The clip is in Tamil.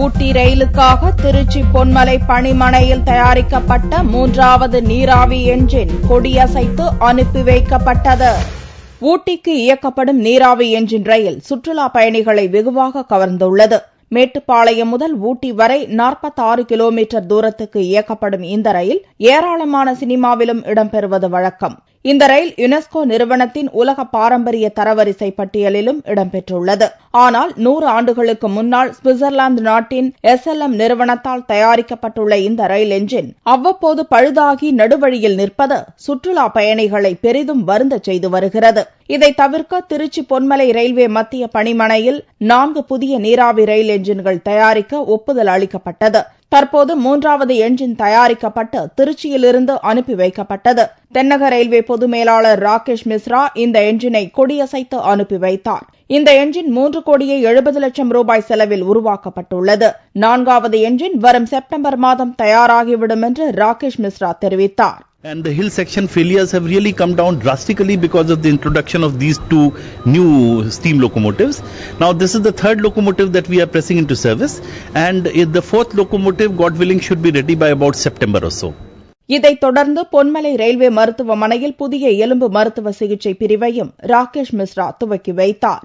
ஊட்டி ரயிலுக்காக திருச்சி பொன்மலை பணிமனையில் தயாரிக்கப்பட்ட 3வது நீராவி என்ஜின் கொடியசைத்து அனுப்பி வைக்கப்பட்டது. ஊட்டிக்கு இயக்கப்படும் நீராவி என்ஜின் ரயில் சுற்றுலா பயணிகளை வெகுவாக கவர்ந்துள்ளது. மேட்டுப்பாளையம் முதல் ஊட்டி வரை 46 கிலோமீட்டர் தூரத்துக்கு இயக்கப்படும் இந்த ரயில் ஏராளமான சினிமாவிலும் இடம்பெறுவது வழக்கம். இந்த ரயில் யுனெஸ்கோ நிறுவனத்தின் உலக பாரம்பரிய தரவரிசை பட்டியலிலும் இடம்பெற்றுள்ளது. ஆனால் 100 ஆண்டுகளுக்கு முன்னால் சுவிட்சர்லாந்து நாட்டின் SLM நிறுவனத்தால் தயாரிக்கப்பட்டுள்ள இந்த ரயில் என்ஜின் அவ்வப்போது பழுதாகி நடுவழியில் நிற்பது சுற்றுலா பயணிகளை பெரிதும் வருந்தச் செய்து வருகிறது. இதை தவிர்க்க திருச்சி பொன்மலை ரயில்வே மத்திய பணிமனையில் 4 புதிய நீராவி ரயில் என்ஜின்கள் தயாரிக்க ஒப்புதல் அளிக்கப்பட்டது. தற்போது 3வது என்ஜின் தயாரிக்கப்பட்டு திருச்சியிலிருந்து அனுப்பி வைக்கப்பட்டது. தென்னக ரயில்வே பொது மேலாளர் ராகேஷ் மிஸ்ரா இந்த என்ஜினை கொடியசைத்து அனுப்பி வைத்தார். இந்த என்ஜின் 3 கோடியே 70 லட்சம் ரூபாய் செலவில் உருவாக்கப்பட்டுள்ளது. 4வது என்ஜின் வரும் செப்டம்பர் மாதம் தயாராகிவிடும் என்று ராகேஷ் மிஸ்ரா தெரிவித்தார். And the hill section failures have really come down drastically because of the introduction of these 2 new steam locomotives. Now this is the 3rd locomotive that we are pressing into service, and the 4th locomotive, God willing, should be ready by about September or so. இதைத் தொடர்ந்து பொன்மலை ரயில்வே மருத்துவமனையில் புதிய எலும்பு மருத்துவ சிகிச்சை பிரிவையும் ராகேஷ் மிஸ்ரா துவக்கி வைத்தார்.